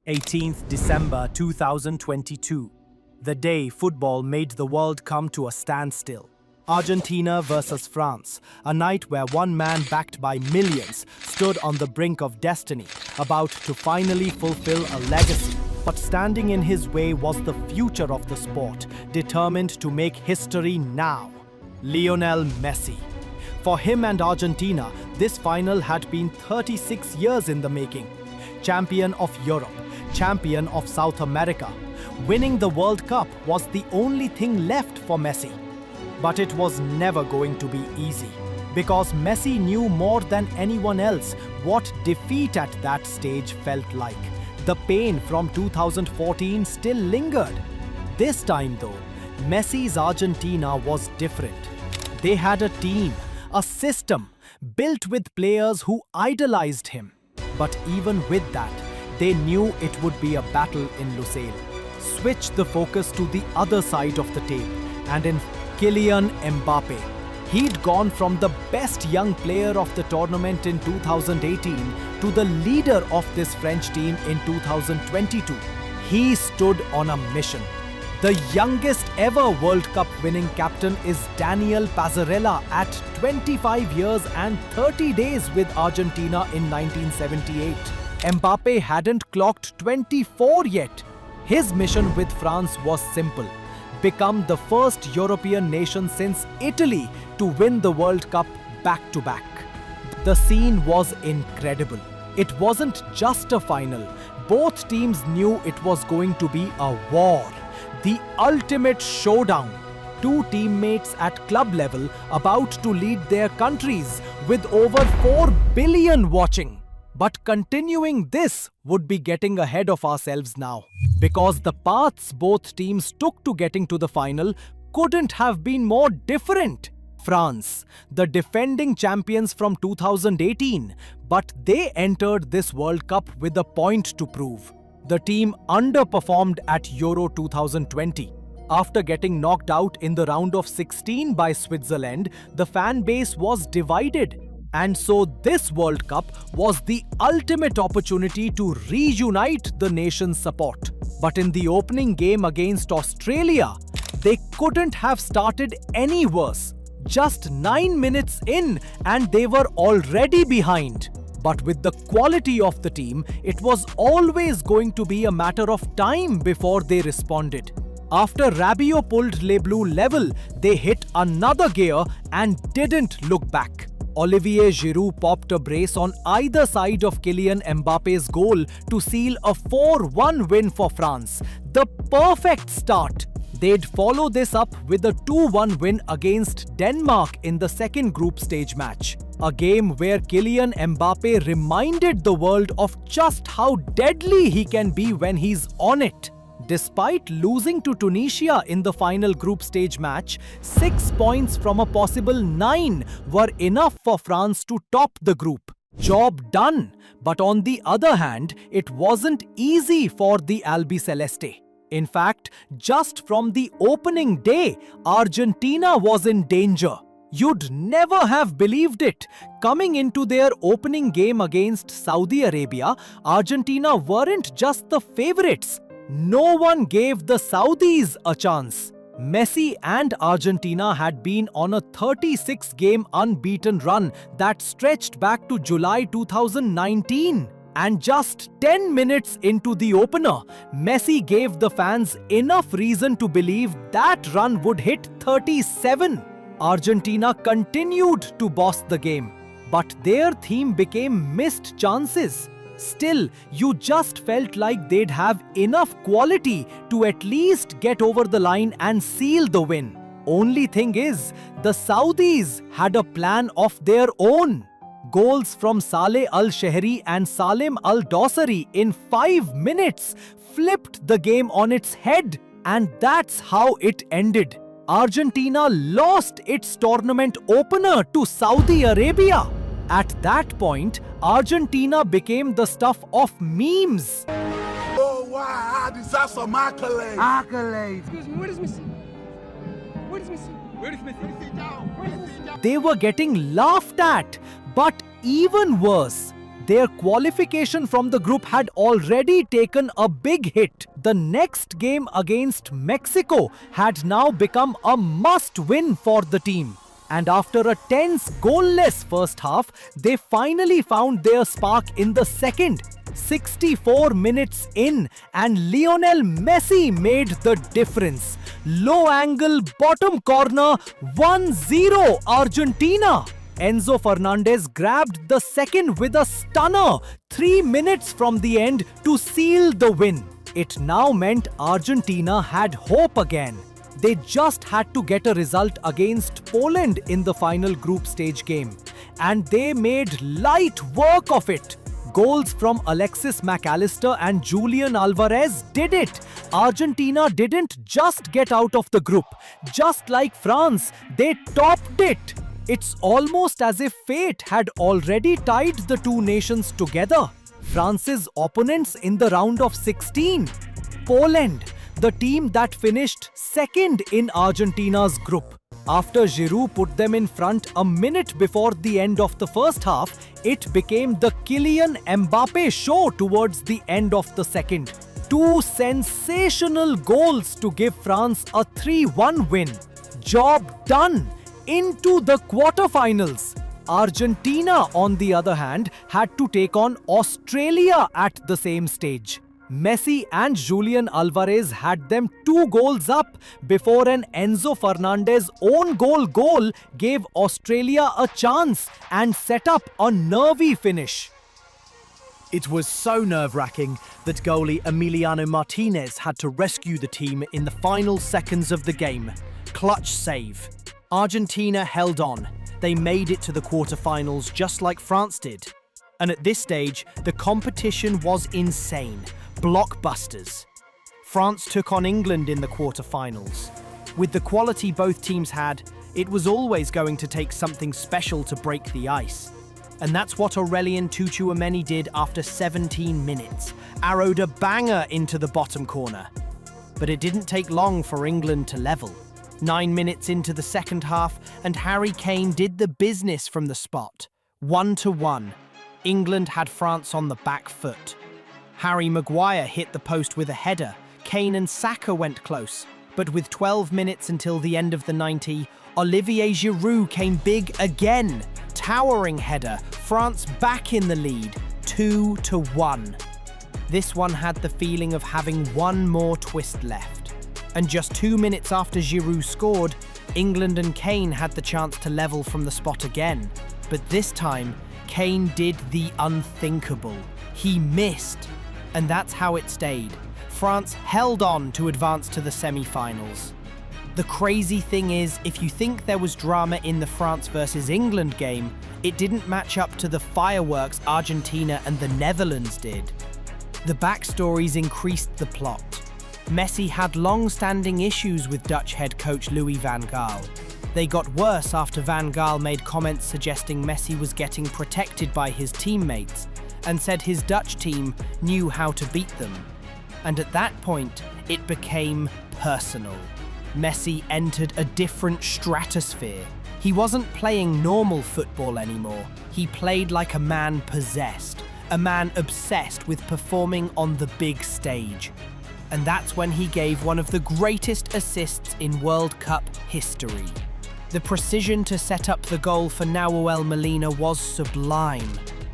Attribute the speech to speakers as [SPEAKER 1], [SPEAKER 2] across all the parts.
[SPEAKER 1] 18th December 2022, the day football made the world come to a standstill. Argentina versus France, a night where one man backed by millions stood on the brink of destiny, about to finally fulfill a legacy. But standing in his way was the future of the sport, determined to make history now. Lionel Messi. For him and Argentina, this final had been 36 years in the making. Champion of Europe, champion of South America, winning the World Cup was the only thing left for Messi. But it was never going to be easy, because Messi knew more than anyone else what defeat at that stage felt like. The pain from 2014 still lingered. This time though, Messi's Argentina was different. They had a team, a system, built with players who idolized him. But even with that, they knew it would be a battle in Lusail. Switch the focus to the other side of the tape, and in Kylian Mbappé. He'd gone from the best young player of the tournament in 2018 to the leader of this French team in 2022. He stood on a mission. The youngest ever World Cup winning captain is Daniel Passarella at 25 years and 30 days with Argentina in 1978. Mbappe hadn't clocked 24 yet. His mission with France was simple: become the first European nation since Italy to win the World Cup back-to-back. The scene was incredible. It wasn't just a final. Both teams knew it was going to be a war. The ultimate showdown. Two teammates at club level about to lead their countries with over 4 billion watching. But continuing this would be getting ahead of ourselves now, because the paths both teams took to getting to the final couldn't have been more different. France, the defending champions from 2018, but they entered this World Cup with a point to prove. The team underperformed at Euro 2020. After getting knocked out in the round of 16 by Switzerland, the fan base was divided. And so this World Cup was the ultimate opportunity to reunite the nation's support. But in the opening game against Australia, they couldn't have started any worse. Just 9 minutes in and they were already behind. But with the quality of the team, it was always going to be a matter of time before they responded. After Rabiot pulled Les Bleus level, they hit another gear and didn't look back. Olivier Giroud popped a brace on either side of Kylian Mbappe's goal to seal a 4-1 win for France. The perfect start. They'd follow this up with a 2-1 win against Denmark in the second group stage match. A game where Kylian Mbappe reminded the world of just how deadly he can be when he's on it. Despite losing to Tunisia in the final group stage match, 6 points from a possible 9 were enough for France to top the group. Job done. But on the other hand, it wasn't easy for the Albiceleste. In fact, just from the opening day, Argentina was in danger. You'd never have believed it. Coming into their opening game against Saudi Arabia, Argentina weren't just the favorites. No one gave the Saudis a chance. Messi and Argentina had been on a 36-game unbeaten run that stretched back to July 2019. And just 10 minutes into the opener, Messi gave the fans enough reason to believe that run would hit 37. Argentina continued to boss the game, but their theme became missed chances. Still, you just felt like they'd have enough quality to at least get over the line and seal the win. Only thing is, the Saudis had a plan of their own. Goals from Saleh Al-Shehri and Salim Al-Dosari in 5 minutes flipped the game on its head. And that's how it ended. Argentina lost its tournament opener to Saudi Arabia. At that point, Argentina became the stuff of memes.
[SPEAKER 2] Oh wow, I deserve some accolades.
[SPEAKER 3] Accolades.
[SPEAKER 4] Excuse me, where is Messi? Where is Messi? Where is Messi?
[SPEAKER 1] They were getting laughed at. But even worse, Their qualification from the group had already taken a big hit. The next game against Mexico had now become a must-win for the team. And after a tense, goalless first half, they finally found their spark in the second. 64 minutes in, and Lionel Messi made the difference. Low angle, bottom corner, 1-0 Argentina. Enzo Fernandez grabbed the second with a stunner 3 minutes from the end to seal the win. It now meant Argentina had hope again. They just had to get a result against Poland in the final group stage game. And they made light work of it. Goals from Alexis McAllister and Julian Alvarez did it. Argentina didn't just get out of the group. Just like France, they topped it. It's almost as if fate had already tied the two nations together. France's opponents in the round of 16. Poland, the team that finished second in Argentina's group. After Giroud put them in front a minute before the end of the first half, it became the Kylian Mbappé show towards the end of the second. Two sensational goals to give France a 3-1 win. Job done! Into the quarterfinals. Argentina, on the other hand, had to take on Australia at the same stage. Messi and Julian Alvarez had them 2 goals up before an Enzo Fernandez own goal gave Australia a chance and set up a nervy finish.
[SPEAKER 3] It was so nerve-wracking that goalie Emiliano Martinez had to rescue the team in the final seconds of the game. Clutch save. Argentina held on. They made it to the quarterfinals just like France did. And at this stage, the competition was insane. Blockbusters. France took on England in the quarterfinals. With the quality both teams had, it was always going to take something special to break the ice. And that's what Aurelien Tchouaméni did after 17 minutes. Arrowed a banger into the bottom corner. But it didn't take long for England to level. 9 minutes into the second half, and Harry Kane did the business from the spot. 1-1. England had France on the back foot. Harry Maguire hit the post with a header. Kane and Saka went close. But with 12 minutes until the end of the 90, Olivier Giroud came big again. Towering header, France back in the lead, 2-1. This one had the feeling of having one more twist left. And just 2 minutes after Giroud scored, England and Kane had the chance to level from the spot again. But this time, Kane did the unthinkable. He missed. And that's how it stayed. France held on to advance to the semi-finals. The crazy thing is, if you think there was drama in the France versus England game, it didn't match up to the fireworks Argentina and the Netherlands did. The backstories increased the plot. Messi had long-standing issues with Dutch head coach Louis van Gaal. They got worse after Van Gaal made comments suggesting Messi was getting protected by his teammates and said his Dutch team knew how to beat them. And at that point, it became personal. Messi entered a different stratosphere. He wasn't playing normal football anymore. He played like a man possessed, a man obsessed with performing on the big stage. And that's when he gave one of the greatest assists in World Cup history. The precision to set up the goal for Nahuel Molina was sublime.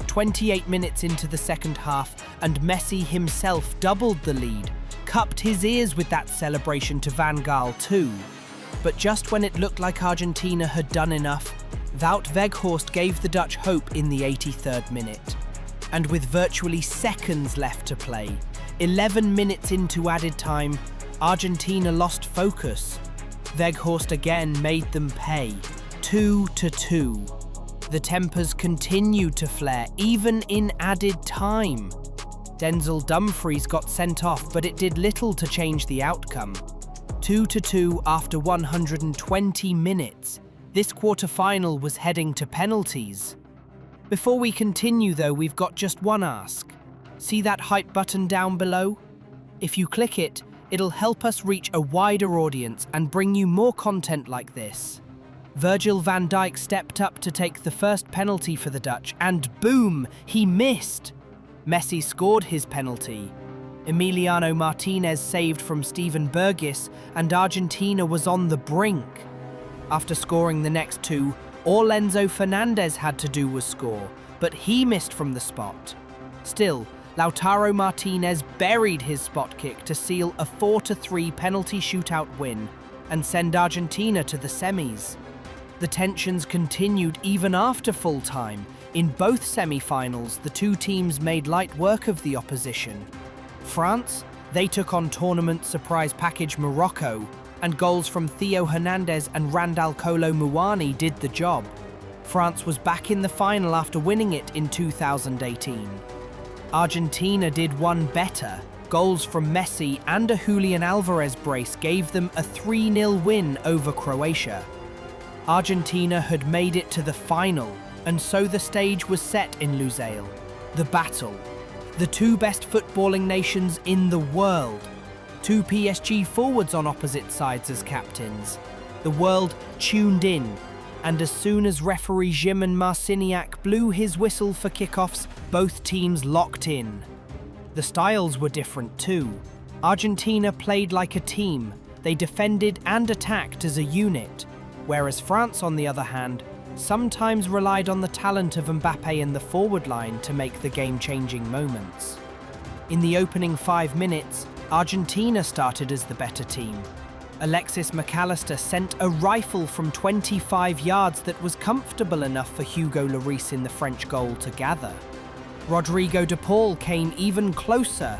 [SPEAKER 3] 28 minutes into the second half, and Messi himself doubled the lead, cupped his ears with that celebration to Van Gaal too. But just when it looked like Argentina had done enough, Wout Weghorst gave the Dutch hope in the 83rd minute. And with virtually seconds left to play, 11 minutes into added time, Argentina lost focus. Weghorst again made them pay, 2-2. The tempers continued to flare, even in added time. Denzel Dumfries got sent off, but it did little to change the outcome. 2-2 after 120 minutes. This quarter-final was heading to penalties. Before we continue though, we've got just one ask. See that hype button down below? If you click it, it'll help us reach a wider audience and bring you more content like this. Virgil van Dijk stepped up to take the first penalty for the Dutch, and boom, he missed. Messi scored his penalty. Emiliano Martinez saved from Steven Berghuis, and Argentina was on the brink. After scoring the next two, all Enzo Fernandez had to do was score, but he missed from the spot. Still, Lautaro Martinez buried his spot kick to seal a 4-3 penalty shootout win and send Argentina to the semis. The tensions continued even after full time. In both semi-finals, the two teams made light work of the opposition. France, they took on tournament surprise package Morocco, and goals from Theo Hernandez and Randal Kolo Muani did the job. France was back in the final after winning it in 2018. Argentina did one better. Goals from Messi and a Julian Alvarez brace gave them a 3-0 win over Croatia. Argentina had made it to the final, and so the stage was set in Lusail. The battle. The two best footballing nations in the world. Two PSG forwards on opposite sides as captains. The world tuned in, and as soon as referee Szymon Marciniak blew his whistle for kickoffs, both teams locked in. The styles were different too. Argentina played like a team. They defended and attacked as a unit, whereas France, on the other hand, sometimes relied on the talent of Mbappe in the forward line to make the game-changing moments. In the opening 5 minutes, Argentina started as the better team. Alexis McAllister sent a rifle from 25 yards that was comfortable enough for Hugo Lloris in the French goal to gather. Rodrigo de Paul came even closer.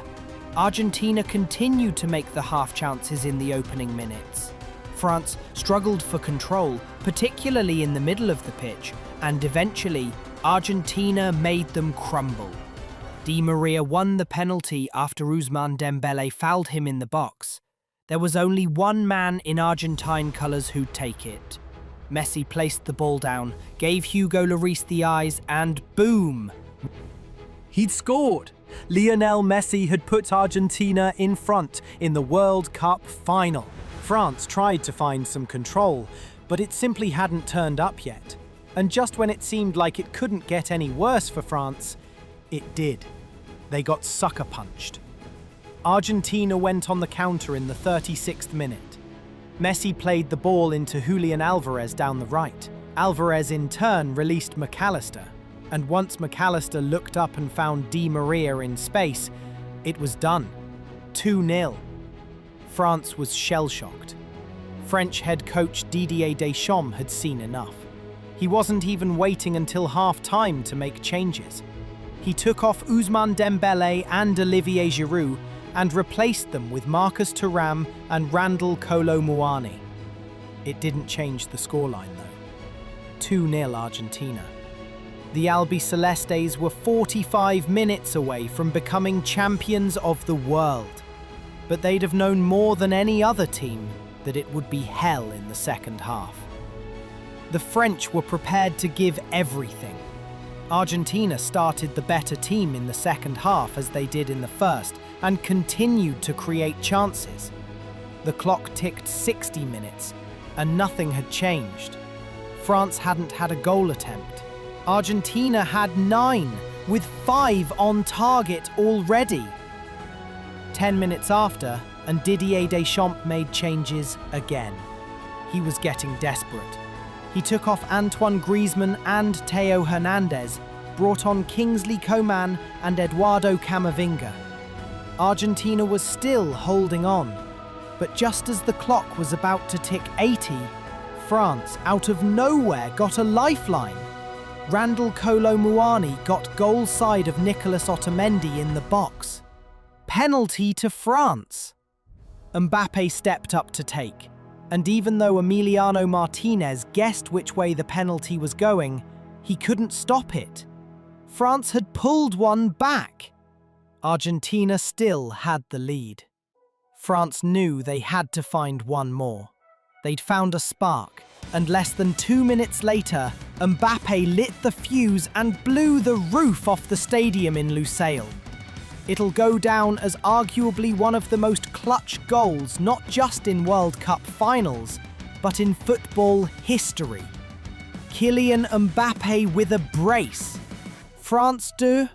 [SPEAKER 3] Argentina continued to make the half chances in the opening minutes. France struggled for control, particularly in the middle of the pitch, and eventually, Argentina made them crumble. Di Maria won the penalty after Ousmane Dembélé fouled him in the box. There was only one man in Argentine colours who'd take it. Messi placed the ball down, gave Hugo Lloris the eyes, and boom!
[SPEAKER 1] He'd scored! Lionel Messi had put Argentina in front in the World Cup final. France tried to find some control, but it simply hadn't turned up yet. And just when it seemed like it couldn't get any worse for France, it did. They got sucker punched. Argentina went on the counter in the 36th minute. Messi played the ball into Julian Alvarez down the right. Alvarez in turn released McAllister, and once McAllister looked up and found Di Maria in space, it was done. 2-0. France was shell-shocked. French head coach Didier Deschamps had seen enough. He wasn't even waiting until half-time to make changes. He took off Ousmane Dembélé and Olivier Giroud and replaced them with Marcus Thuram and Randal Kolo Muani. It didn't change the scoreline though. 2-0 Argentina. The Albicelestes were 45 minutes away from becoming champions of the world. But they'd have known more than any other team that it would be hell in the second half. The French were prepared to give everything. Argentina started the better team in the second half as they did in the first and continued to create chances. The clock ticked 60 minutes and nothing had changed. France hadn't had a goal attempt. Argentina had 9, with 5 on target already. 10 minutes after, and Didier Deschamps made changes again. He was getting desperate. He took off Antoine Griezmann and Theo Hernandez, brought on Kingsley Coman and Eduardo Camavinga. Argentina was still holding on, but just as the clock was about to tick 80, France, out of nowhere, got a lifeline. Randal Kolo Muani got goal side of Nicolas Otamendi in the box. Penalty to France. Mbappe stepped up to take, and even though Emiliano Martinez guessed which way the penalty was going, he couldn't stop it. France had pulled one back. Argentina still had the lead. France knew they had to find one more. They'd found a spark, and less than 2 minutes later, Mbappe lit the fuse and blew the roof off the stadium in Lusail. It'll go down as arguably one of the most clutch goals, not just in World Cup finals,
[SPEAKER 3] but in football history. Kylian Mbappé with a brace. France 2,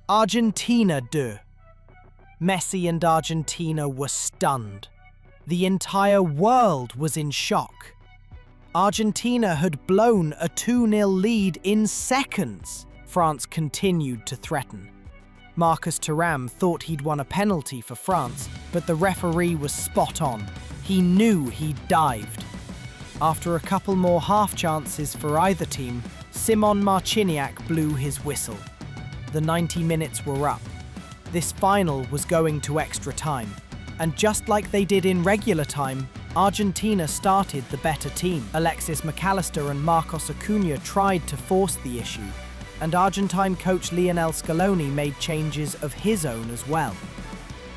[SPEAKER 3] Argentina 2. Messi and Argentina were stunned. The entire world was in shock. Argentina had blown a 2-0 lead in seconds. France continued to threaten. Marcus Thuram thought he'd won a penalty for France, but the referee was spot on. He knew he'd dived. After a couple more half chances for either team, Simon Marciniak blew his whistle. The 90 minutes were up. This final was going to extra time. And just like they did in regular time, Argentina started the better team. Alexis McAllister and Marcos Acuna tried to force the issue, and Argentine coach Lionel Scaloni made changes of his own as well.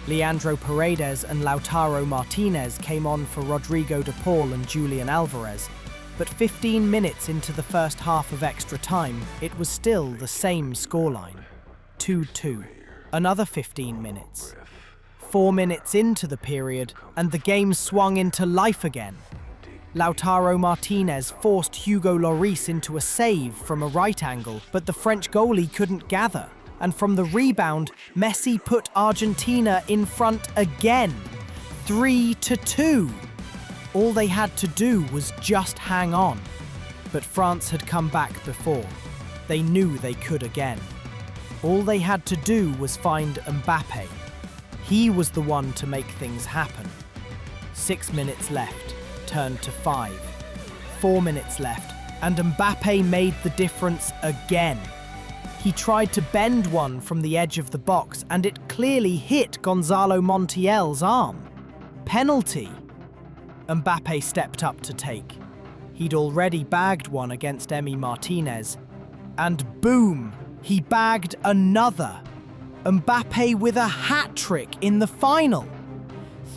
[SPEAKER 3] Leandro Paredes and Lautaro Martinez came on for Rodrigo de Paul and Julian Alvarez, but 15 minutes into the first half of extra time, it was still the same scoreline, 2-2. Another 15 minutes. 4 minutes into the period, and the game swung into life again. Lautaro Martinez forced Hugo Lloris into a save from a right angle, but the French goalie couldn't gather. And from the rebound, Messi put Argentina in front again, 3-2. All they had to do was just hang on. But France had come back before. They knew they could again. All they had to do was find Mbappe. He was the one to make things happen. 6 minutes left, turned to 5. 4 minutes left, and Mbappe made the difference again. He tried to bend one from the edge of the box, and it clearly hit Gonzalo Montiel's arm. Penalty. Mbappe stepped up to take. He'd already bagged one against Emi Martinez. And boom, he bagged another. Mbappe with a hat-trick in the final.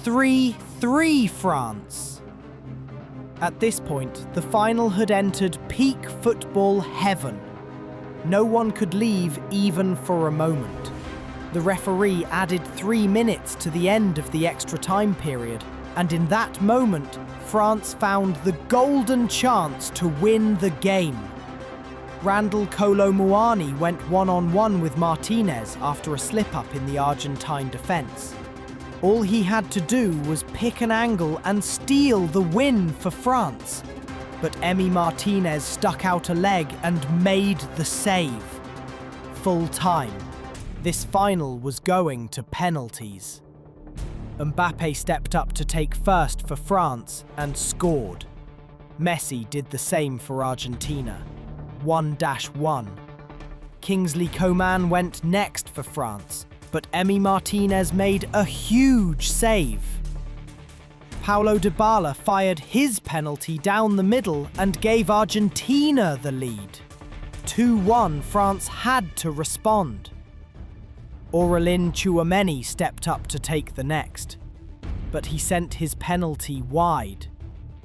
[SPEAKER 3] 3-3 France. At this point, the final had entered peak football heaven. No one could leave even for a moment. The referee added 3 minutes to the end of the extra time period, and in that moment, France found the golden chance to win the game. Randall Kolo Muani went one-on-one with Martinez after a slip-up in the Argentine defence. All he had to do was pick an angle and steal the win for France. But Emi Martinez stuck out a leg and made the save. Full time. This final was going to penalties. Mbappe stepped up to take first for France and scored. Messi did the same for Argentina. 1-1. Kingsley Coman went next for France, but Emi Martinez made a huge save. Paulo Dybala fired his penalty down the middle and gave Argentina the lead. 2-1, France had to respond. Aurelien Tchouameni stepped up to take the next, but he sent his penalty wide.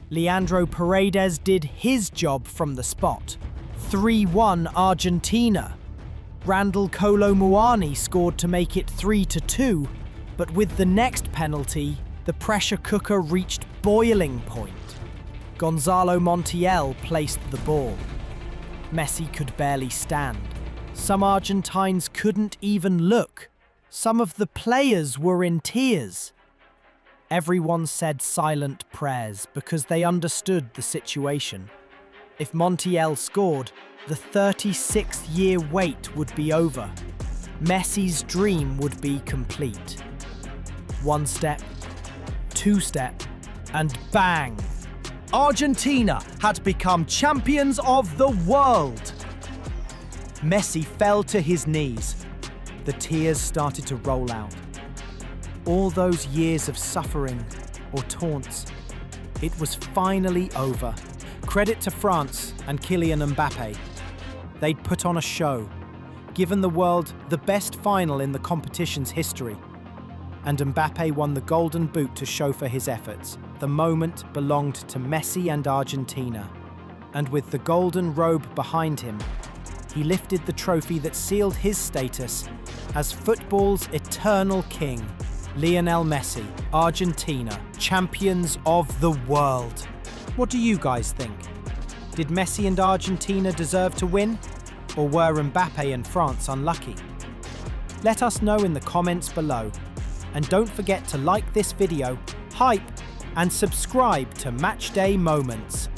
[SPEAKER 3] Leandro Paredes did his job from the spot. 3-1 Argentina. Randall Kolo Muani scored to make it 3-2, but with the next penalty, the pressure cooker reached boiling point. Gonzalo Montiel placed the ball. Messi could barely stand. Some Argentines couldn't even look. Some of the players were in tears. Everyone said silent prayers because they understood the situation. If Montiel scored, the 36-year wait would be over. Messi's dream would be complete. 1 step, 2 step, and bang! Argentina had become champions of the world! Messi fell to his knees. The tears started to roll out. All those years of suffering or taunts, it was finally over. Credit to France and Kylian Mbappé. They'd put on a show, given the world the best final in the competition's history. And Mbappé won the Golden Boot to show for his efforts. The moment belonged to Messi and Argentina. And with the golden robe behind him, he lifted the trophy that sealed his status as football's eternal king. Lionel Messi, Argentina, champions of the world. What do you guys think? Did Messi and Argentina deserve to win? Or were Mbappe and France unlucky? Let us know in the comments below. And don't forget to like this video, hype, and subscribe to Matchday Moments.